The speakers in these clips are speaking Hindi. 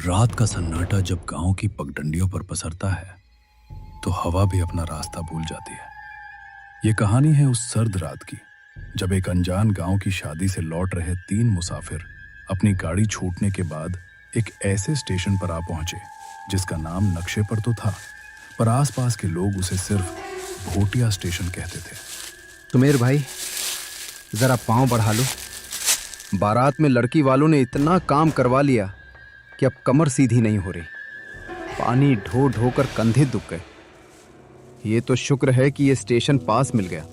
रात का सन्नाटा जब गांव की पगडंडियों पर पसरता है तो हवा भी अपना रास्ता भूल जाती है। ये कहानी है उस सर्द रात की जब एक अनजान गांव की शादी से लौट रहे 3 मुसाफिर अपनी गाड़ी छूटने के बाद एक ऐसे स्टेशन पर आ पहुंचे जिसका नाम नक्शे पर तो था, पर आसपास के लोग उसे सिर्फ भोटिया स्टेशन कहते थे। सुमेर भाई, जरा पांव बढ़ा लो। बारात में लड़की वालों ने इतना काम करवा लिया कि अब कमर सीधी नहीं हो रही। पानी ढो ढो कर कंधे दुख गए। ये तो शुक्र है कि ये स्टेशन पास मिल गया,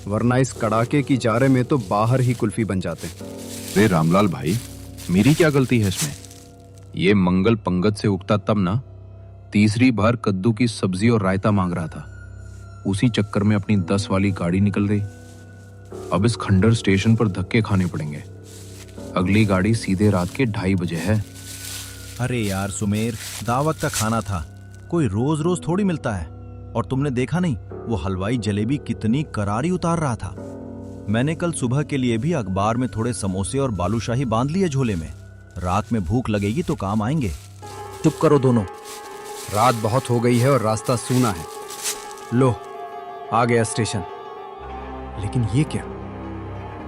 वरना इस कड़ाके की जारे में तो बाहर ही कुल्फी बन जाते। रे रामलाल भाई, मेरी क्या गलती है इसमें? ये मंगल पंगत से उगता तब ना, तीसरी बार कद्दू की सब्जी और रायता मांग रहा था। उसी चक्कर में अपनी 10 वाली गाड़ी निकल गई। अब इस खंडर स्टेशन पर धक्के खाने पड़ेंगे। अगली गाड़ी सीधे रात के 2:30 बजे है। अरे यार सुमेर, दावत का खाना था, कोई रोज रोज थोड़ी मिलता है। और तुमने देखा नहीं वो हलवाई जलेबी कितनी करारी उतार रहा था। मैंने कल सुबह के लिए भी अखबार में थोड़े समोसे और बालूशाही बांध लिए झोले में। रात में भूख लगेगी तो काम आएंगे। चुप करो दोनों, रात बहुत हो गई है और रास्ता सूना है। लो, आ गया स्टेशन। लेकिन ये क्या,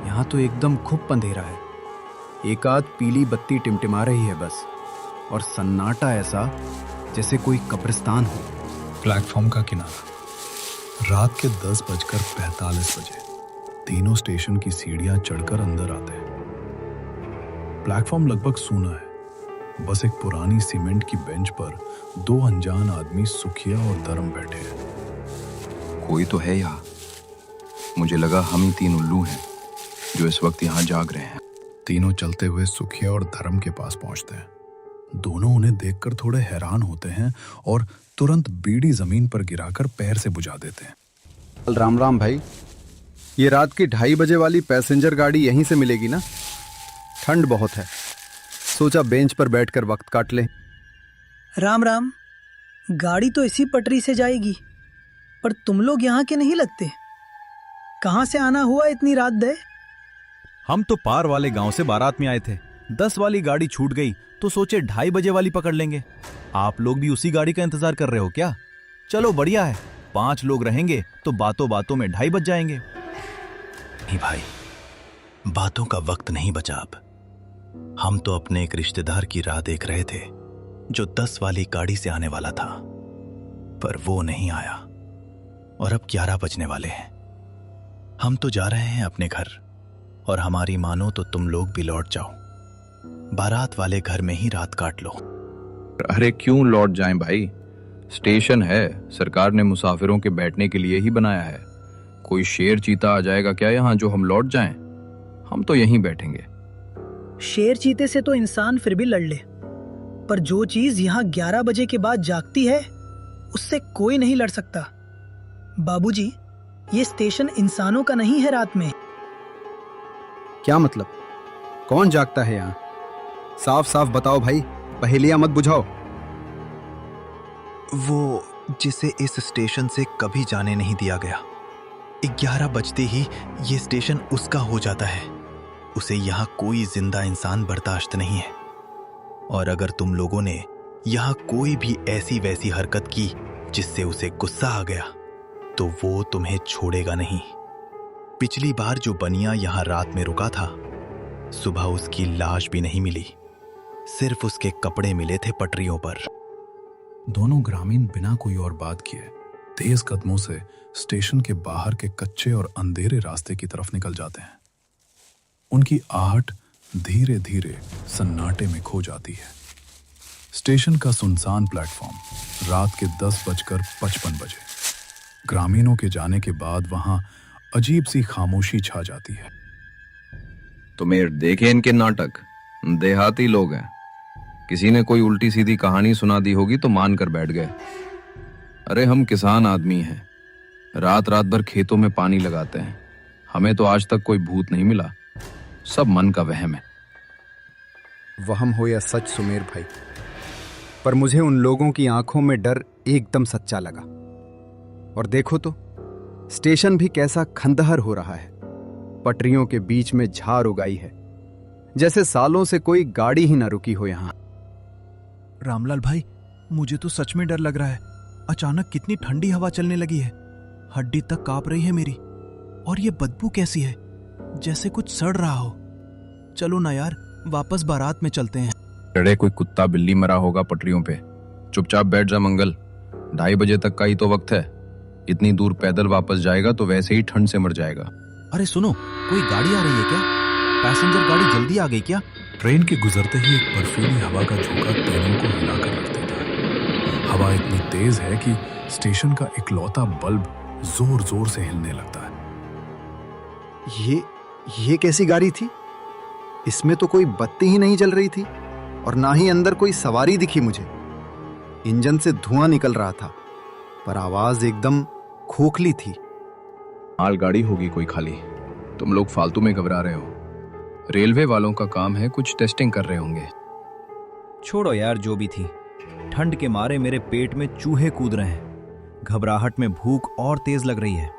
यहाँ तो एकदम खूब अंधेरा है। एक आध पीली बत्ती टिमटिमा रही है बस, और सन्नाटा ऐसा जैसे कोई कब्रिस्तान हो। प्लेटफॉर्म का किनारा। रात के 10:45 बजे तीनों स्टेशन की सीढ़ियां चढ़कर अंदर आते हैं। प्लेटफॉर्म लगभग सूना है। बस एक पुरानी सीमेंट की बेंच पर 2 अनजान आदमी सुखिया और धर्म बैठे हैं। कोई तो है यहाँ। मुझे लगा हम ही 3 उल्लू हैं जो इस वक्त यहाँ जाग रहे हैं। तीनों चलते हुए सुखिया और धर्म के पास पहुंचते हैं। दोनों उन्हें देखकर थोड़े हैरान होते हैं और तुरंत बीड़ी जमीन पर गिराकर पैर से बुझा देते हैं। राम राम भाई, ये रात की 2:30 बजे वाली पैसेंजर गाड़ी यहीं से मिलेगी ना? ठंड बहुत है, सोचा बेंच पर बैठकर वक्त काट ले। राम राम। गाड़ी तो इसी पटरी से जाएगी, पर तुम लोग यहाँ के नहीं लगते। कहाँ से आना हुआ इतनी रात दे? हम तो पार वाले गांव से बारात में आए थे। 10 वाली गाड़ी छूट गई तो सोचे 2:30 बजे वाली पकड़ लेंगे। आप लोग भी उसी गाड़ी का इंतजार कर रहे हो क्या? चलो बढ़िया है, 5 लोग रहेंगे तो बातों बातों में 2:30 बज जाएंगे। नहीं भाई, बातों का वक्त नहीं बचा अब। हम तो अपने एक रिश्तेदार की राह देख रहे थे जो 10 वाली गाड़ी से आने वाला था, पर वो नहीं आया और अब 11 बजने वाले हैं। हम तो जा रहे हैं अपने घर, और हमारी मानो तो तुम लोग भी लौट जाओ। बारात वाले घर में ही रात काट लो। अरे क्यों लौट जाएं भाई? स्टेशन है, सरकार ने मुसाफिरों के बैठने के लिए ही बनाया है। कोई शेर चीता आ जाएगा क्या यहाँ जो हम लौट जाएं? हम तो यहीं बैठेंगे। शेर चीते से तो इंसान फिर भी लड़ ले, पर जो चीज यहाँ 11 बजे के बाद जागती है उससे कोई नहीं लड़ सकता। बाबूजी, ये स्टेशन इंसानों का नहीं है रात में। क्या मतलब? कौन जागता है यहाँ? साफ साफ बताओ भाई, पहेलियां मत बुझाओ। वो जिसे इस स्टेशन से कभी जाने नहीं दिया गया। 11 बजते ही ये स्टेशन उसका हो जाता है। उसे यहाँ कोई जिंदा इंसान बर्दाश्त नहीं है। और अगर तुम लोगों ने यहाँ कोई भी ऐसी वैसी हरकत की जिससे उसे गुस्सा आ गया, तो वो तुम्हें छोड़ेगा नहीं। पिछली बार जो बनिया यहाँ रात में रुका था, सुबह उसकी लाश भी नहीं मिली, सिर्फ उसके कपड़े मिले थे पटरियों पर। दोनों ग्रामीण बिना कोई और बात किए तेज कदमों से स्टेशन के बाहर के कच्चे और अंधेरे रास्ते की तरफ निकल जाते हैं। उनकी आहट धीरे धीरे सन्नाटे में खो जाती है। स्टेशन का सुनसान प्लेटफॉर्म रात के 10:55 बजे। ग्रामीणों के जाने के बाद वहां अजीब सी खामोशी छा जाती है। तुम्हें देखे इनके नाटक, देहाती लोग हैं। किसी ने कोई उल्टी सीधी कहानी सुना दी होगी तो मान कर बैठ गए। अरे हम किसान आदमी हैं, रात रात भर खेतों में पानी लगाते हैं। हमें तो आज तक कोई भूत नहीं मिला, सब मन का वहम है। वहम हो या सच सुमेर भाई, पर मुझे उन लोगों की आंखों में डर एकदम सच्चा लगा। और देखो तो, स्टेशन भी कैसा खंडहर हो रहा है। पटरियों के बीच में झार उगाई है, जैसे सालों से कोई गाड़ी ही ना रुकी हो यहां। रामलाल भाई, मुझे तो सच में डर लग रहा है। अचानक कितनी ठंडी हवा चलने लगी है, हड्डी तक कांप रही है मेरी। और ये बदबू कैसी है, जैसे कुछ सड़ रहा हो। चलो ना यार, वापस बारात में चलते हैं। अरे कोई कुत्ता बिल्ली मरा होगा पटरियों पे। चुपचाप बैठ जा मंगल, 2:30 बजे तक का ही तो वक्त है। इतनी दूर पैदल वापस जाएगा तो वैसे ही ठंड से मर जाएगा। अरे सुनो, कोई गाड़ी आ रही है क्या? पैसेंजर गाड़ी जल्दी आ गई क्या? ट्रेन के गुजरते ही एक बर्फीली हवा का झोंका तीनों को हिला कर रख देता है। हवा इतनी तेज है कि स्टेशन का इकलौता बल्ब जोर जोर से हिलने लगता है। ये कैसी गाड़ी थी? इसमें तो कोई बत्ती ही नहीं जल रही थी और ना ही अंदर कोई सवारी दिखी मुझे। इंजन से धुआं निकल रहा था पर आवाज एकदम खोखली थी। मालगाड़ी होगी कोई खाली। तुम लोग फालतू में घबरा रहे हो। रेलवे वालों का काम है, कुछ टेस्टिंग कर रहे होंगे। छोड़ो यार, जो भी थी। ठंड के मारे मेरे पेट में चूहे कूद रहे हैं। घबराहट में भूख और तेज लग रही है।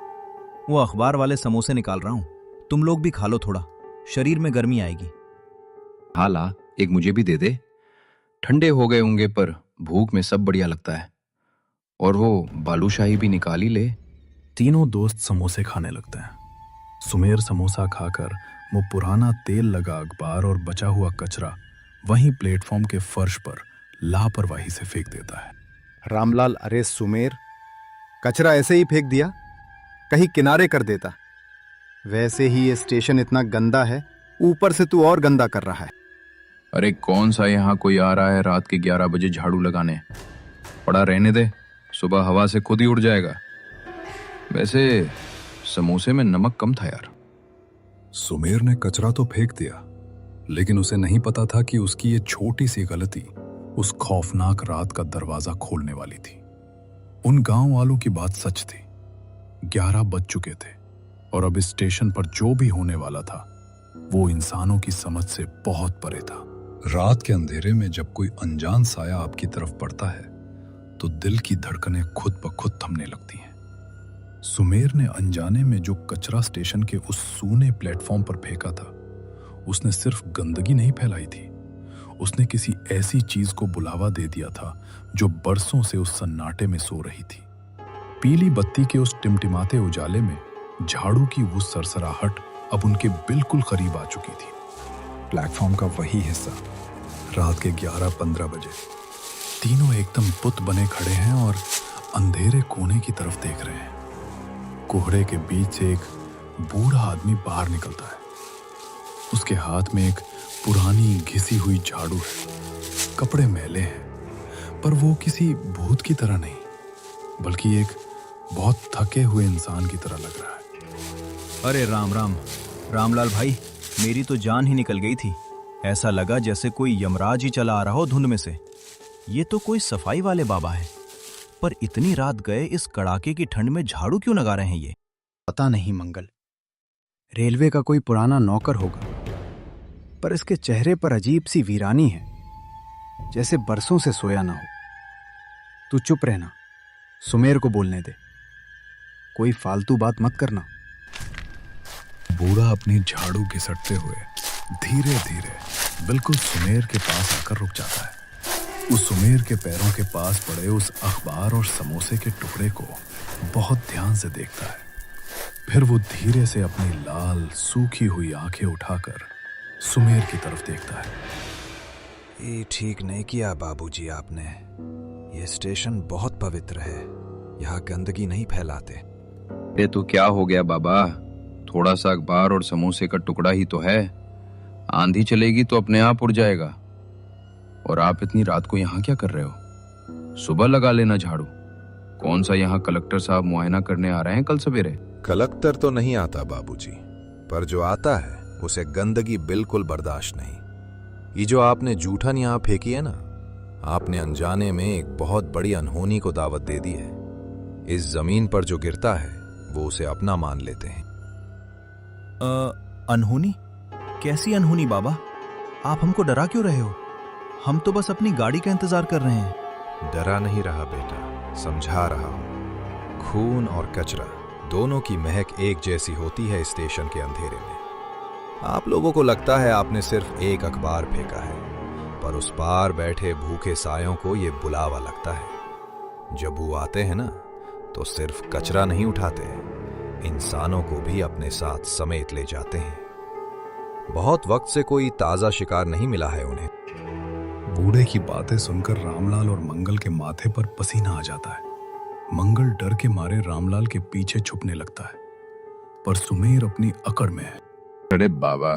वो अखबार वाले समोसे निकाल रहा हूं, तुम लोग भी खा लो थोड़ा, शरीर में गर्मी आएगी। हाला, एक मुझे भी दे दे। ठंडे हो गए होंगे पर भूख में सब बढ़िया लगता है। और वो बालूशाही भी निकाल ही ले। तीनों दोस्त समोसे खाने लगते हैं। सुमेर समोसा खाकर वो पुराना तेल लगा अखबार और बचा हुआ कचरा वहीं प्लेटफॉर्म के फर्श पर लापरवाही से फेंक देता है। रामलाल, अरे सुमेर, कचरा ऐसे ही फेंक दिया, कहीं किनारे कर देता। वैसे ही ये स्टेशन इतना गंदा है, ऊपर से तू और गंदा कर रहा है। अरे कौन सा यहाँ कोई आ रहा है रात के 11 बजे झाड़ू लगाने? पड़ा रहने दे, सुबह हवा से खुद ही उड़ जाएगा। वैसे समोसे में नमक कम था यार। सुमेर ने कचरा तो फेंक दिया, लेकिन उसे नहीं पता था कि उसकी ये छोटी सी गलती उस खौफनाक रात का दरवाजा खोलने वाली थी। उन गांव वालों की बात सच थी। 11 बज चुके थे और अब इस स्टेशन पर जो भी होने वाला था वो इंसानों की समझ से बहुत परे था। रात के अंधेरे में जब कोई अनजान साया आपकी तरफ पड़ता है तो दिल की धड़कनें खुद ब खुद थमने लगती हैं। सुमेर ने अनजाने में जो कचरा स्टेशन के उस सूने प्लेटफॉर्म पर फेंका था, उसने सिर्फ गंदगी नहीं फैलाई थी, उसने किसी ऐसी चीज को बुलावा दे दिया था जो बरसों से उस सन्नाटे में सो रही थी। पीली बत्ती के उस टिमटिमाते उजाले में झाड़ू की वो सरसराहट अब उनके बिल्कुल करीब आ चुकी थी। प्लेटफॉर्म का वही हिस्सा, रात के 11-15 बजे। तीनों एकदम बुत बने खड़े हैं और अंधेरे कोने की तरफ देख रहे हैं। कोहरे के बीच से एक बूढ़ा आदमी बाहर निकलता है। उसके हाथ में एक पुरानी घिसी हुई झाड़ू है। कपड़े मैले हैं, पर वो किसी भूत की तरह नहीं, बल्कि एक बहुत थके हुए इंसान की तरह लग रहा है। अरे राम राम, रामलाल भाई, मेरी तो जान ही निकल गई थी। ऐसा लगा जैसे कोई यमराज ही चला आ रहा हो धुंध में से। ये तो कोई सफाई वाले बाबा है, पर इतनी रात गए इस कड़ाके की ठंड में झाड़ू क्यों लगा रहे हैं ये? पता नहीं मंगल, रेलवे का कोई पुराना नौकर होगा, पर इसके चेहरे पर अजीब सी वीरानी है, जैसे बरसों से सोया ना हो। तू चुप रहना, सुमेर को बोलने दे, कोई फालतू बात मत करना। बूढ़ा अपनी झाड़ू घिसटते हुए धीरे धीरे बिल्कुल सुमेर के पास आकर रुक जाता है। उस सुमेर के पैरों के पास पड़े उस अखबार और समोसे के टुकड़े को बहुत ध्यान से देखता है। फिर वो धीरे से अपनी लाल सूखी हुई आंखें उठाकर सुमेर की तरफ देखता है। ये ठीक नहीं किया बाबूजी आपने। ये स्टेशन बहुत पवित्र है, यहाँ गंदगी नहीं फैलाते। ये तो क्या हो गया बाबा, थोड़ा सा अखबार और समोसे का टुकड़ा ही तो है। आंधी चलेगी तो अपने आप उड़ जाएगा। और आप इतनी रात को यहाँ क्या कर रहे हो? सुबह लगा लेना झाड़ू। कौन सा यहाँ कलेक्टर साहब मुआयना करने आ रहे हैं कल सवेरे? कलेक्टर तो नहीं आता बाबूजी, पर जो आता है उसे गंदगी बिल्कुल बर्दाश्त नहीं। ये जो आपने जूठन यहाँ फेंकी है ना, आपने अनजाने में एक बहुत बड़ी अनहोनी को दावत दे दी है। इस जमीन पर जो गिरता है वो उसे अपना मान लेते हैं। अनहोनी? कैसी अनहोनी बाबा? आप हमको डरा क्यों रहे हो? हम तो बस अपनी गाड़ी का इंतजार कर रहे हैं। डरा नहीं रहा बेटा, समझा रहा हूं। खून और कचरा दोनों की महक एक जैसी होती है स्टेशन के अंधेरे में। आप लोगों को लगता है आपने सिर्फ एक अखबार फेंका है, पर उस पार बैठे भूखे सायों को ये बुलावा लगता है। जब वो आते हैं ना, तो सिर्फ कचरा नहीं उठाते, इंसानों को भी अपने साथ समेत ले जाते हैं। बहुत वक्त से कोई ताजा शिकार नहीं मिला है उन्हें। बूढ़े की बातें सुनकर रामलाल और मंगल के माथे पर पसीना आ जाता है। मंगल डर के मारे रामलाल के पीछे छुपने लगता है, पर सुमेर अपनी अकड़ में है। अरे बाबा,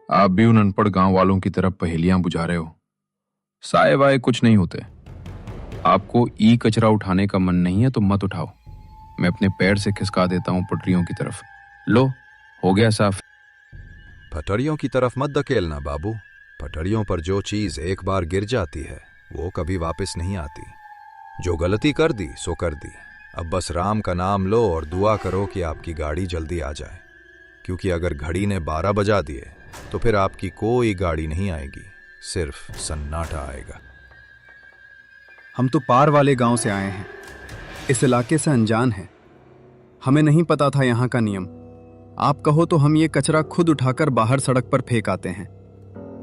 आप भी उन अनपढ़ गांव वालों की तरफ पहेलियां बुझा रहे हो। साए वाए कुछ नहीं होते। आपको ई कचरा उठाने का मन नहीं है तो मत उठाओ, मैं अपने पैर से खिसका देता हूं पटरियों की तरफ। लो, हो गया साफ। पटरियों की तरफ मत धकेलना बाबू। पटरियों पर जो चीज एक बार गिर जाती है वो कभी वापस नहीं आती। जो गलती कर दी सो कर दी। अब बस राम का नाम लो और दुआ करो कि आपकी गाड़ी जल्दी आ जाए, क्योंकि अगर घड़ी ने 12 बजा दिए तो फिर आपकी कोई गाड़ी नहीं आएगी, सिर्फ सन्नाटा आएगा। हम तो पार वाले गांव से आए हैं, इस इलाके से अनजान हैं। हमें नहीं पता था यहाँ का नियम। आप कहो तो हम ये कचरा खुद उठाकर बाहर सड़क पर फेंक आते हैं।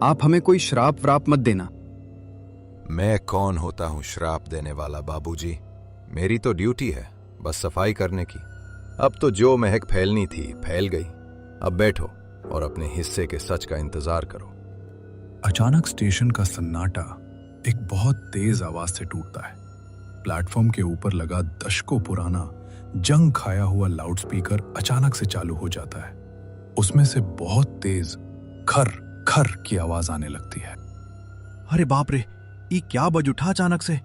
आप हमें कोई श्राप व्राप मत देना। मैं कौन होता हूँ श्राप देने वाला बाबूजी? मेरी तो ड्यूटी है बस सफाई करने की। अब तो जो महक फैलनी थी फैल गई। अब बैठो और अपने हिस्से के सच का इंतजार करो। अचानक स्टेशन का सन्नाटा एक बहुत तेज आवाज से टूटता है। प्लेटफॉर्म के ऊपर लगा दशकों पुराना जंग खाया हुआ लाउडस्पीकर अचानक से चालू हो जाता है। उसमें से बहुत तेज खर खर की आवाज आने लगती है। अरे बाप रे, ये क्या बज उठा अचानक से?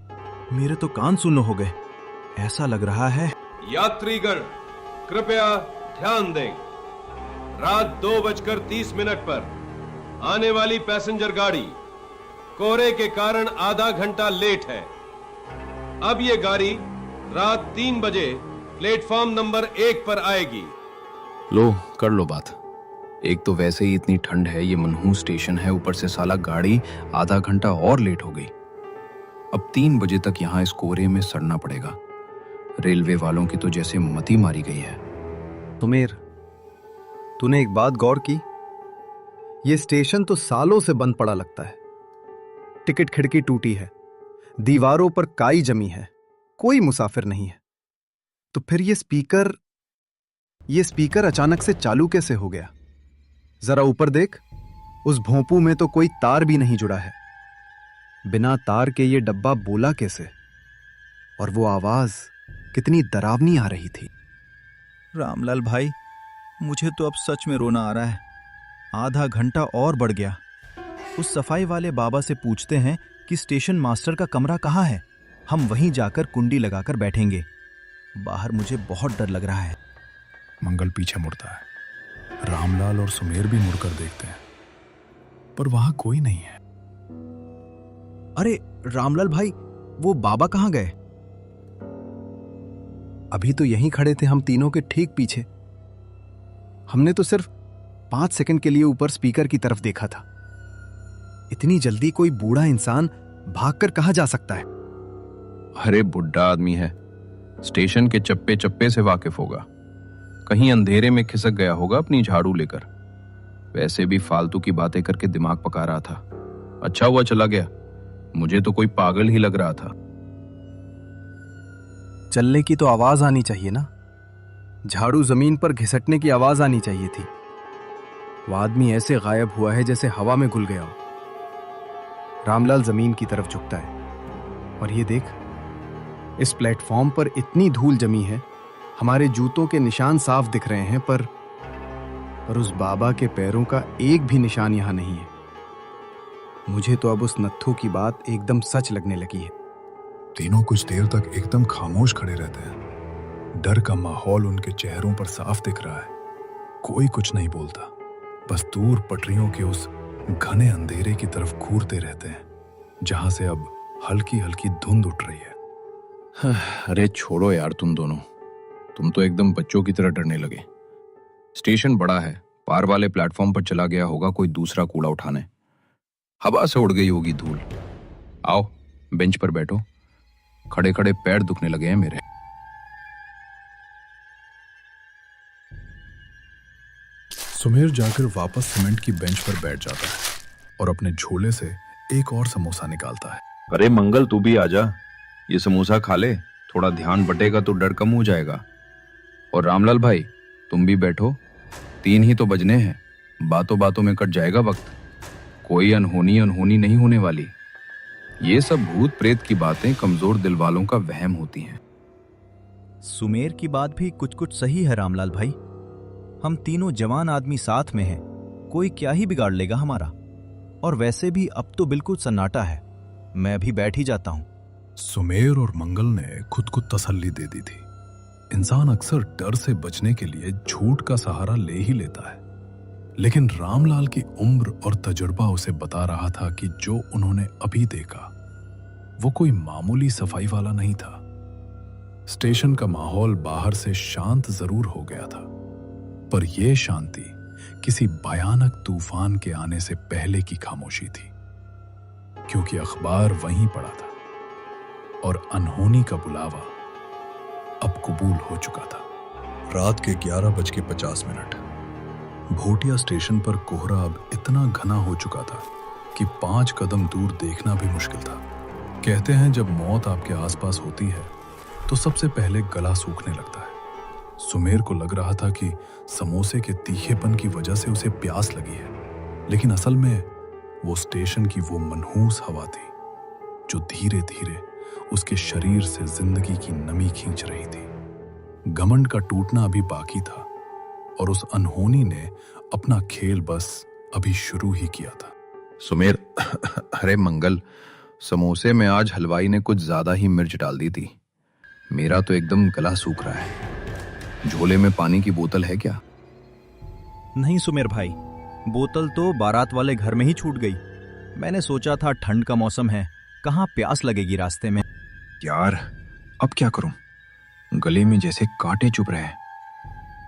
मेरे तो कान सुन्न हो गए। ऐसा लग रहा है यात्रीगण कृपया ध्यान दें। रात 2:30 पर आने वाली पैसेंजर गाड़ी कोहरे के कारण आधा घंटा लेट है। अब ये गाड़ी रात 3 बजे प्लेटफॉर्म नंबर 1 पर आएगी। लो, कर लो बात। एक तो वैसे ही इतनी ठंड है, ये मनहूस स्टेशन है, ऊपर से साला गाड़ी आधा घंटा और लेट हो गई। अब 3 बजे तक यहाँ इस कोहरे में सड़ना पड़ेगा। रेलवे वालों की तो जैसे मती मारी गई है। सुमेर, तूने एक बात गौर की? ये स्टेशन तो सालों से बंद पड़ा लगता है। टिकट खिड़की टूटी है, दीवारों पर काई जमी है, कोई मुसाफिर नहीं है। तो फिर ये स्पीकर अचानक से चालू कैसे हो गया? जरा ऊपर देख, उस भोंपू में तो कोई तार भी नहीं जुड़ा है। बिना तार के ये डब्बा बोला कैसे? और वो आवाज कितनी डरावनी आ रही थी। रामलाल भाई, मुझे तो अब सच में रोना आ रहा है। आधा घंटा और बढ़ गया। उस सफाई वाले बाबा से पूछते हैं कि स्टेशन मास्टर का कमरा कहाँ है। हम वहीं जाकर कुंडी लगाकर बैठेंगे। बाहर मुझे बहुत डर लग रहा है। मंगल पीछे मुड़ता है। रामलाल और सुमेर भी मुड़कर देखते हैं, पर वहां कोई नहीं है। अरे रामलाल भाई, वो बाबा कहाँ गए? अभी तो यहीं खड़े थे हम तीनों के ठीक पीछे। हमने तो सिर्फ 5 सेकंड के लिए ऊपर स्पीकर की तरफ देखा था। इतनी जल्दी कोई बूढ़ा इंसान भागकर कहां जा सकता है? अरे बुढ़ा आदमी है, स्टेशन के चप्पे चप्पे से वाकिफ होगा। कहीं अंधेरे में खिसक गया होगा अपनी झाड़ू लेकर। वैसे भी फालतू की बातें करके दिमाग पका रहा था। अच्छा हुआ चला गया, मुझे तो कोई पागल ही लग रहा था। चलने की तो आवाज आनी चाहिए ना। झाड़ू जमीन पर घिसटने की आवाज आनी चाहिए थी। वो आदमी ऐसे गायब हुआ है जैसे हवा में घुल गया हो। रामलाल जमीन की तरफ झुकता है और ये देख, इस प्लेटफॉर्म पर इतनी धूल जमी है, हमारे जूतों के निशान साफ दिख रहे हैं, पर उस बाबा के पैरों का एक भी निशान यहां नहीं है। मुझे तो अब उस नत्थू की बात एकदम सच लगने लगी है। तीनों कुछ देर तक एकदम खामोश खड़े रहते हैं। डर का माहौल उनके चेहरों पर साफ दिख रहा है। कोई कुछ नहीं बोलता, बस दूर पटरियों के उस घने अंधेरे की तरफ घूरते रहते हैं, जहां से अब हल्की हल्की धुंध उठ रही है। अरे छोड़ो यार, तुम तो एकदम बच्चों की तरह डरने लगे। स्टेशन बड़ा है, पार वाले प्लेटफॉर्म पर चला गया होगा कोई दूसरा कूड़ा उठाने। हवा से उड़ गई होगी धूल। आओ बेंच पर बैठो, खड़े खड़े पैर दुखने लगे हैं मेरे। सुमेर जाकर वापस सीमेंट की बेंच पर बैठ जाता है और अपने झोले से एक और समोसा निकालता है। अरे मंगल, तू भी आजा, ये समोसा खा ले, थोड़ा ध्यान बटेगा तो डर कम हो जाएगा। और रामलाल भाई, तुम भी बैठो, 3 ही तो बजने हैं, बातों बातों में कट जाएगा वक्त, कोई अनहोनी अनहोनी नहीं होने वाली। ये सब भूत प्रेत की बातें कमजोर दिल वालों का वहम होती हैं। सुमेर की बात भी कुछ कुछ सही है रामलाल भाई। हम तीनों जवान आदमी साथ में हैं, कोई क्या ही बिगाड़ लेगा हमारा। और वैसे भी अब तो बिल्कुल सन्नाटा है, मैं अभी बैठ ही जाता हूं। सुमेर और मंगल ने खुद को तसल्ली दे दी थी। इंसान अक्सर डर से बचने के लिए झूठ का सहारा ले ही लेता है, लेकिन रामलाल की उम्र और तजुर्बा उसे बता रहा था कि जो उन्होंने अभी देखा वो कोई मामूली सफाई वाला नहीं था। स्टेशन का माहौल बाहर से शांत जरूर हो गया था, पर यह शांति किसी भयानक तूफान के आने से पहले की खामोशी थी, क्योंकि अखबार वहीं पड़ा था और अनहोनी का बुलावा अब कबूल हो चुका था। रात के 11:50 भोटिया स्टेशन पर कोहरा अब इतना घना हो चुका था कि 5 कदम दूर देखना भी मुश्किल था। कहते हैं जब मौत आपके आसपास होती है तो सबसे पहले गला सूखने लगता है। सुमेर को लग रहा था कि समोसे के तीखेपन की वजह से उसे प्यास लगी है, लेकिन असल में वो स्टेशन की वो मनहूस हवा थी जो धीरे धीरे उसके शरीर से जिंदगी की नमी खींच रही थी। घमंड का टूटना अभी बाकी था और उस अनहोनी ने अपना खेल बस अभी शुरू ही किया था। सुमेर, अरे मंगल, समोसे में आज हलवाई ने कुछ ज्यादा ही मिर्च डाल दी थी, मेरा तो एकदम गला सूख रहा है। झोले में पानी की बोतल है क्या? नहीं सुमेर भाई, बोतल तो बारात वाले घर में ही छूट गई। मैंने सोचा था ठंड का मौसम है, कहाँ प्यास लगेगी रास्ते में। यार, अब क्या करूं? गले में जैसे कांटे चुभ रहे हैं।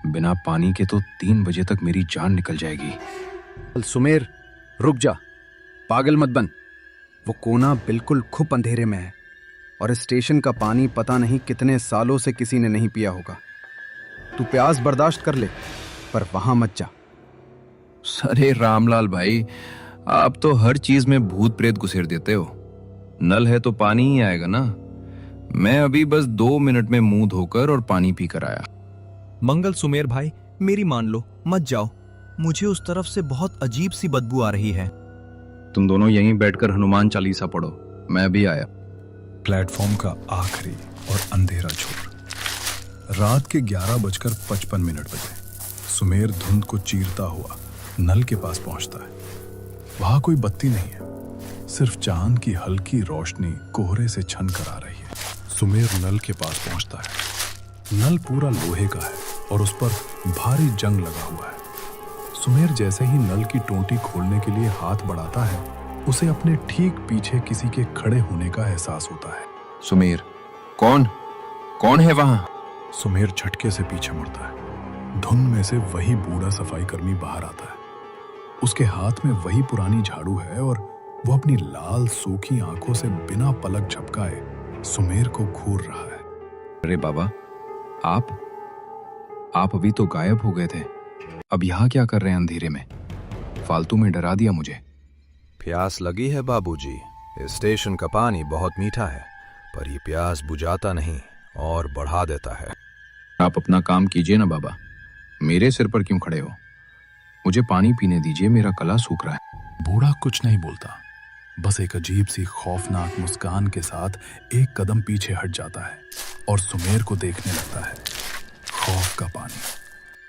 बिना पानी के तो 3 बजे तक मेरी जान निकल जाएगी। सुमेर, रुक जा, पागल मत बन। वो कोना बिल्कुल खुप अंधेरे में है और इस स्टेशन का पानी पता नहीं कितने सालों से किसी ने नहीं पिया होगा। तू प्यास बर्दाश्त कर ले, पर वहां मत जा। अरे रामलाल भाई, आप तो हर चीज में भूत प्रेत घुसेर देते हो। नल है तो पानी ही आएगा ना। मैं अभी बस 2 मिनट में मुंह धोकर और पानी पी कर आया। मंगल, सुमेर भाई, मेरी मान लो, मत जाओ, मुझे उस तरफ से बहुत अजीब सी बदबू आ रही है। तुम दोनों यहीं बैठकर हनुमान चालीसा पढ़ो, मैं अभी आया। प्लेटफॉर्म का आखिरी और अंधेरा छोर। रात के 11:55 बजे सुमेर धुंध को चीरता हुआ नल के पास पहुंचता है। वहां कोई बत्ती नहीं है, सिर्फ चांद की हल्की रोशनी कोहरे से छन कर आ रही है। सुमेर नल के पास पहुंचता है। नल पूरा लोहे का है और उस पर भारी जंग लगा हुआ है। सुमेर जैसे ही नल की टोंटी खोलने के लिए हाथ बढ़ाता है, उसे अपने ठीक पीछे किसी के खड़े होने का एहसास होता है। सुमेर, कौन है वहां? सुमेर झटके से पीछे मुड़ता है। धुंध में से वही बूढ़ा सफाई कर्मी बाहर आता है। उसके हाथ में वही पुरानी झाड़ू है और वो अपनी लाल सूखी आंखों से बिना पलक झपकाए सुमेर को घूर रहा है। अरे बाबा, आप अभी तो गायब हो गए थे, अब यहाँ क्या कर रहे हैं अंधेरे में? फालतू में डरा दिया मुझे। प्यास लगी है बाबूजी। इस स्टेशन का पानी बहुत मीठा है, पर ये प्यास बुझाता नहीं और बढ़ा देता है। आप अपना काम कीजिए ना बाबा, मेरे सिर पर क्यों खड़े हो? मुझे पानी पीने दीजिए, मेरा गला सूख रहा है। बूढ़ा कुछ नहीं बोलता, बस एक अजीब सी खौफनाक मुस्कान के साथ एक कदम पीछे हट जाता है और सुमेर को देखने लगता है। खौफ का पानी।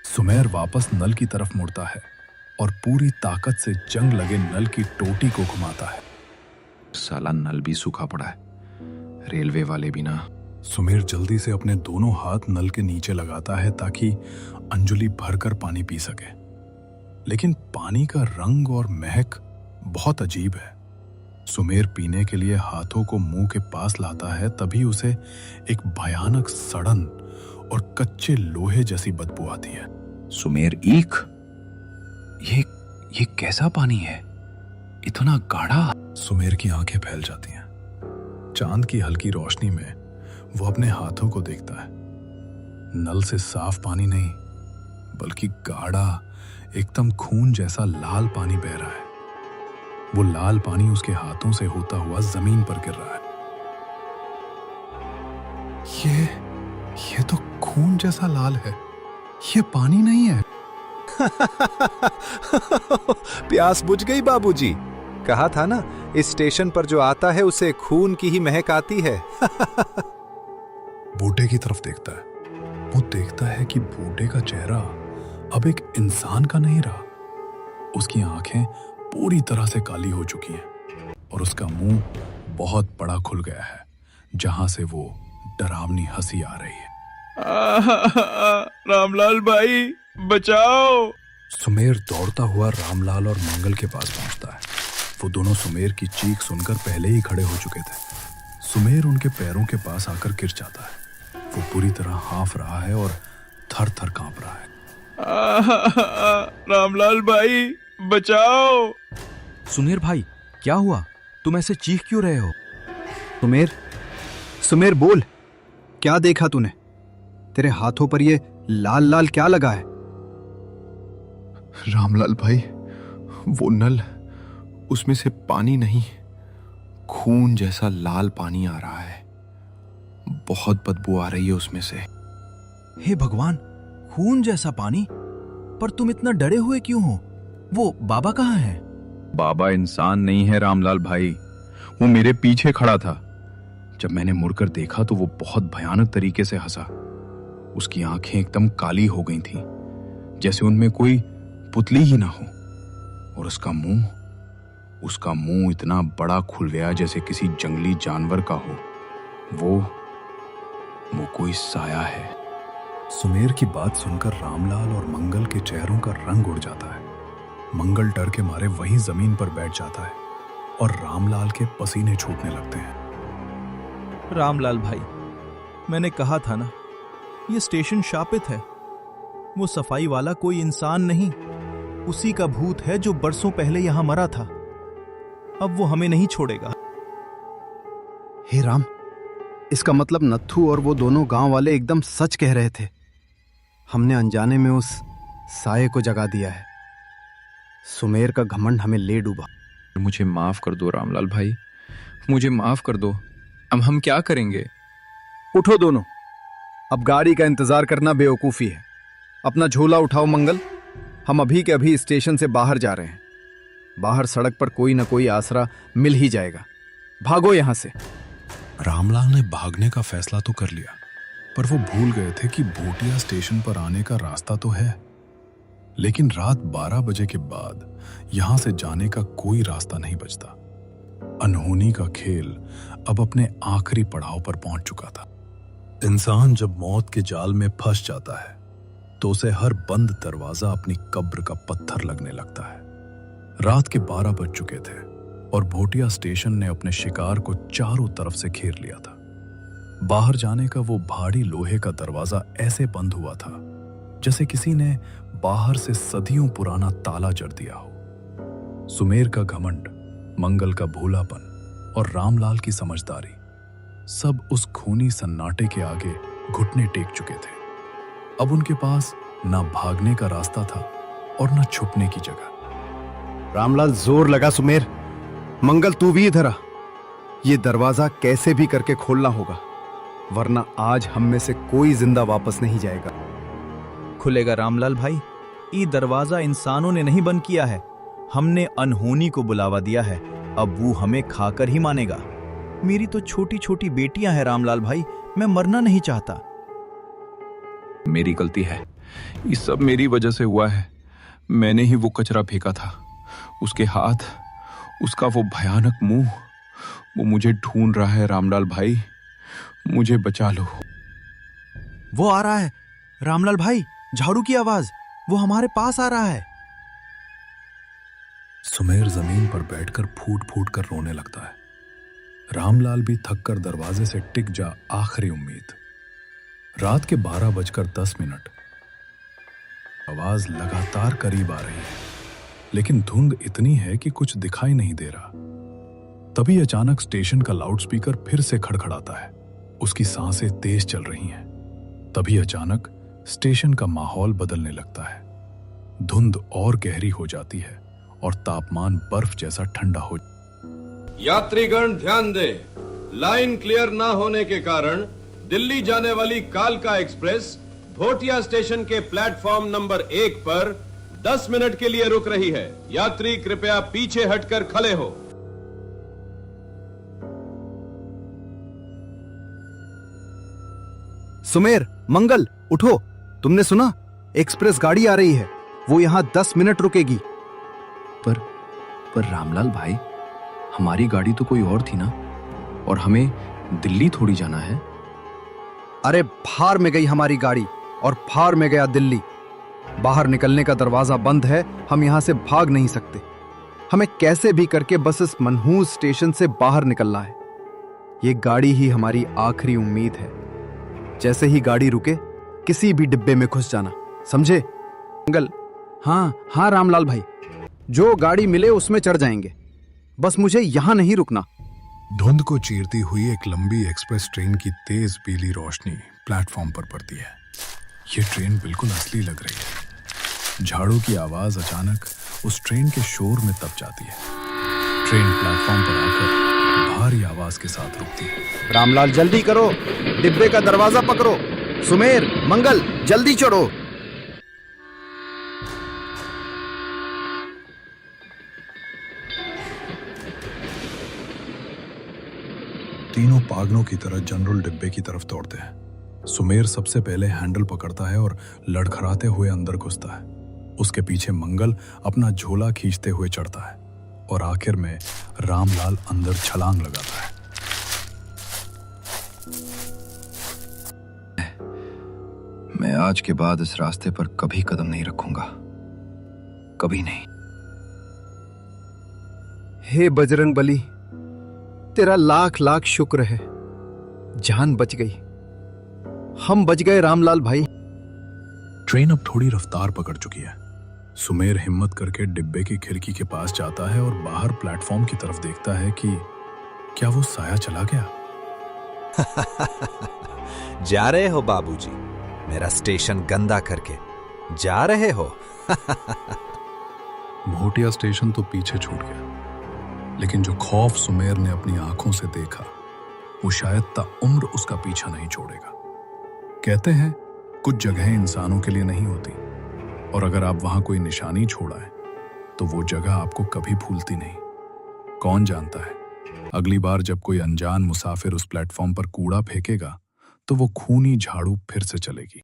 सुमेर वापस नल की तरफ मुड़ता है और पूरी ताकत से जंग लगे नल की टोटी को घुमाता है। साला नल भी सूखा पड़ा है, रेलवे वाले भी ना। सुमेर जल्दी से अपने दोनों हाथ नल के नीचे लगाता है ताकि अंजुली भरकर पानी पी सके, लेकिन पानी का रंग और महक बहुत अजीब है। सुमेर पीने के लिए हाथों को मुंह के पास लाता है, तभी उसे एक भयानक सड़न और कच्चे लोहे जैसी बदबू आती है। सुमेर, ईख, ये कैसा पानी है, इतना गाढ़ा? सुमेर की आंखें फैल जाती हैं। चांद की हल्की रोशनी में वो अपने हाथों को देखता है। नल से साफ पानी नहीं, बल्कि गाढ़ा, एकदम खून जैसा लाल पानी बह रहा है। वो लाल पानी उसके हाथों से होता हुआ जमीन पर गिर रहा है। ये तो खून जैसा लाल है, ये पानी नहीं है। प्यास बुझ गई बाबूजी। कहा था ना, इस स्टेशन पर जो आता है उसे खून की ही महक आती है। बूटे की तरफ देखता है। वो देखता है कि बूटे का चेहरा अब एक इंसान का नहीं रहा। उसकी आंखें पूरी तरह से काली हो चुकी हैं और उसका मुंह बहुत बड़ा खुल गया है, जहां से वो डरावनी हंसी आ रही है। रामलाल भाई बचाओ। सुमेर दौड़ता हुआ रामलाल और मंगल के पास पहुंचता है। वो दोनों सुमेर की चीख सुनकर पहले ही खड़े हो चुके थे। सुमेर उनके पैरों के पास आकर गिर जाता है। वो पूरी तरह हाँफ रहा है और थर थर कांप रहा है। रामलाल भाई बचाओ। सुमेर भाई, क्या हुआ? तुम ऐसे चीख क्यों रहे हो? सुमेर बोल, क्या देखा तूने? तेरे हाथों पर ये लाल लाल क्या लगा है? रामलाल भाई, वो नल, उसमें से पानी नहीं, खून जैसा लाल पानी आ रहा है। बहुत बदबू आ रही है उसमें से। हे भगवान, खून जैसा पानी? पर तुम इतना डरे हुए क्यों हो? वो बाबा कहाँ है? बाबा इंसान नहीं है रामलाल भाई, वो मेरे पीछे खड़ा था। जब मैंने मुड़कर देखा तो वो बहुत भयानक तरीके से हंसा। उसकी आंखें एकदम काली हो गई थीं, जैसे उनमें कोई पुतली ही ना हो। और उसका मुंह इतना बड़ा खुल गया जैसे किसी जंगली जानवर का हो। वो कोई साया है। सुमेर की बात सुनकर रामलाल और मंगल के चेहरों का रंग उड़ जाता है। मंगल डर के मारे वहीं जमीन पर बैठ जाता है और रामलाल के पसीने छूटने लगते हैं। रामलाल भाई, मैंने कहा था ना, ये स्टेशन शापित है। वो सफाई वाला कोई इंसान नहीं, उसी का भूत है जो बरसों पहले यहां मरा था। अब वो हमें नहीं छोड़ेगा। हे राम, इसका मतलब नत्थू और वो दोनों गांव वाले एकदम सच कह रहे थे। हमने अनजाने में उस साये को जगा दिया है। सुमेर का घमंड हमें ले डूबा। मुझे माफ कर दो रामलाल भाई, मुझे माफ कर दो। अब हम क्या करेंगे? उठो दोनों, अब गाड़ी का इंतजार करना बेवकूफी है। अपना झोला उठाओ मंगल, हम अभी के अभी स्टेशन से बाहर जा रहे हैं। बाहर सड़क पर कोई ना कोई आसरा मिल ही जाएगा। भागो यहां से। रामलाल ने भागने का फैसला तो कर लिया, पर वो भूल गए थे कि भोटिया स्टेशन पर आने का रास्ता तो है, लेकिन रात 12 बजे के बाद यहां से जाने का कोई रास्ता नहीं बचता। अनहोनी का खेल अब अपने आखिरी पड़ाव पर पहुंच चुका था। इंसान जब मौत के जाल में फंस जाता है तो उसे हर बंद दरवाजा अपनी कब्र का पत्थर लगने लगता है। रात के 12 बज चुके थे और भोटिया स्टेशन ने अपने शिकार को चारों तरफ से घेर लिया था। बाहर जाने का वो भारी लोहे का दरवाजा ऐसे बंद हुआ था जैसे किसी ने बाहर से सदियों पुराना ताला जड़ दिया हो। सुमेर का घमंड, मंगल का भोलापन और रामलाल की समझदारी सब उस खूनी सन्नाटे के आगे घुटने टेक चुके थे। अब उनके पास ना भागने का रास्ता था और ना छुपने की जगह। रामलाल, जोर लगा। सुमेर, मंगल तू भी इधर आ। ये दरवाजा कैसे भी करके खोलना होगा, वरना आज हम में से कोई जिंदा वापस नहीं जाएगा। खुलेगा रामलाल भाई। ये दरवाजा इंसानों ने नहीं बंद किया है, हमने अनहोनी को बुलावा दिया है। अब वो हमें खाकर ही मानेगा। मेरी तो छोटी छोटी बेटियां हैं रामलाल भाई, मैं मरना नहीं चाहता। मेरी गलती है, ये सब मेरी वजह से हुआ है। मैंने ही वो कचरा फेंका था। उसके हाथ, उसका वो भयानक मुंह, वो मुझे ढूंढ रहा है। रामलाल भाई, मुझे बचा लो। वो आ रहा है रामलाल भाई, झाड़ू की आवाज, वो हमारे पास आ रहा है। सुमेर जमीन पर बैठकर फूट फूट कर रोने लगता है। रामलाल भी थककर दरवाजे से टिक जा आखिरी उम्मीद। रात के 12:10 आवाज लगातार करीब आ रही है, लेकिन धुंध इतनी है कि कुछ दिखाई नहीं दे रहा। तभी अचानक स्टेशन का लाउडस्पीकर फिर से खड़खड़ाता है। उसकी सांसें तेज चल रही हैं। तभी अचानक स्टेशन का माहौल बदलने लगता है। धुंध और गहरी हो जाती है और तापमान बर्फ जैसा ठंडा हो। यात्रीगण ध्यान दें, लाइन क्लियर ना होने के कारण दिल्ली जाने वाली कालका एक्सप्रेस भोटिया स्टेशन के प्लेटफॉर्म नंबर 1 पर 10 मिनट के लिए रुक रही है। यात्री कृपया पीछे हटकर खड़े हो। सुमेर, मंगल, उठो। तुमने सुना? एक्सप्रेस गाड़ी आ रही है, वो यहां 10 मिनट रुकेगी। पर रामलाल भाई, हमारी गाड़ी तो कोई और थी ना, और हमें दिल्ली थोड़ी जाना है। अरे फार में गई हमारी गाड़ी और फार में गया दिल्ली। बाहर निकलने का दरवाजा बंद है, हम यहां से भाग नहीं सकते। हमें कैसे भी करके बस इस मनहूस स्टेशन से बाहर निकलना है। ये गाड़ी ही हमारी आखिरी उम्मीद है। जैसे ही गाड़ी रुके, किसी भी डिब्बे में घुस जाना, समझे? मंगल, हाँ रामलाल भाई, जो गाड़ी मिले उसमें चढ़ जाएंगे, बस मुझे यहां नहीं रुकना। धुंध को चीरती हुई एक लंबी एक्सप्रेस ट्रेन की तेज पीली रोशनी प्लेटफॉर्म पर पड़ती है। ये ट्रेन बिल्कुल असली लग रही है। झाड़ू की आवाज अचानक उस ट्रेन के शोर में दब जाती है। ट्रेन प्लेटफॉर्म पर आकर भारी आवाज के साथ रुकती है। रामलाल, जल्दी करो, डिब्बे का दरवाजा पकड़ो। सुमेर, मंगल, जल्दी चढ़ो। तीनों पागलों की तरह जनरल डिब्बे की तरफ दौड़ते हैं। सुमेर सबसे पहले हैंडल पकड़ता है और लड़खड़ाते हुए अंदर घुसता है। उसके पीछे मंगल अपना झोला खींचते हुए चढ़ता है और आखिर में रामलाल अंदर छलांग लगाता है। मैं आज के बाद इस रास्ते पर कभी कदम नहीं रखूंगा, कभी नहीं। हे बजरंग बली, तेरा लाख लाख शुक्र है, जान बच गई। हम बच गए रामलाल भाई। ट्रेन अब थोड़ी रफ्तार पकड़ चुकी है। सुमेर हिम्मत करके डिब्बे की खिड़की के पास जाता है और बाहर प्लेटफॉर्म की तरफ देखता है कि क्या वो साया चला गया। जा रहे हो बाबूजी, मेरा स्टेशन गंदा करके जा रहे हो? भोटिया स्टेशन तो पीछे छूट गया, लेकिन जो खौफ सुमेर ने अपनी आंखों से देखा, वो शायद ताउम्र उसका पीछा नहीं छोड़ेगा। कहते हैं कुछ जगहें इंसानों के लिए नहीं होती, और अगर आप वहां कोई निशानी छोड़ा है तो वो जगह आपको कभी भूलती नहीं। कौन जानता है, अगली बार जब कोई अनजान मुसाफिर उस प्लेटफॉर्म पर कूड़ा फेंकेगा तो वो खूनी झाड़ू फिर से चलेगी।